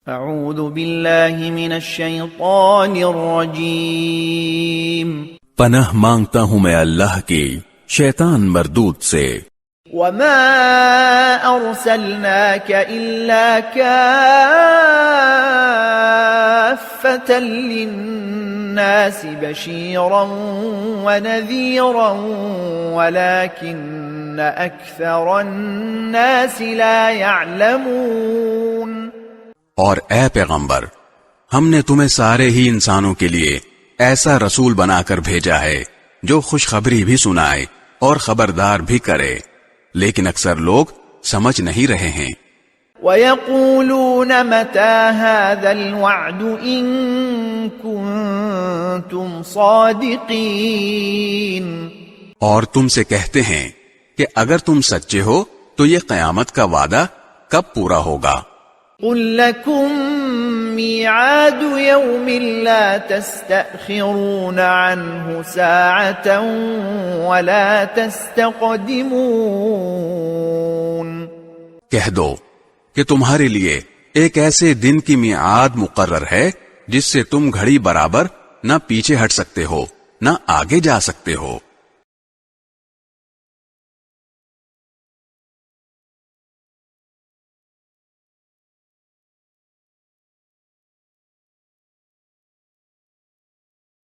اعوذ باللہ من الشیطان الرجیم پناہ مانگتا ہوں میں اللہ کی شیطان مردود سے۔ وما ارسلناک الا کافة للناس بشیرا ونذیرا ولكن اکثر الناس لا يعلمون۔ اور اے پیغمبر، ہم نے تمہیں سارے ہی انسانوں کے لیے ایسا رسول بنا کر بھیجا ہے جو خوشخبری بھی سنائے اور خبردار بھی کرے، لیکن اکثر لوگ سمجھ نہیں رہے ہیں۔ وَيَقُولُونَ مَتَى هَذَا الْوَعْدُ إِن كُنتُمْ صَادِقِينَ۔ اور تم سے کہتے ہیں کہ اگر تم سچے ہو تو یہ قیامت کا وعدہ کب پورا ہوگا؟ قُل لَّكُم مِّيعَادُ يَوْمٍ لَّا تَسْتَأْخِرُونَ عَنْهُ سَاعَةً وَلَا تَسْتَقْدِمُونَ۔ کہہ دو کہ تمہارے لیے ایک ایسے دن کی میعاد مقرر ہے جس سے تم گھڑی برابر نہ پیچھے ہٹ سکتے ہو نہ آگے جا سکتے ہو۔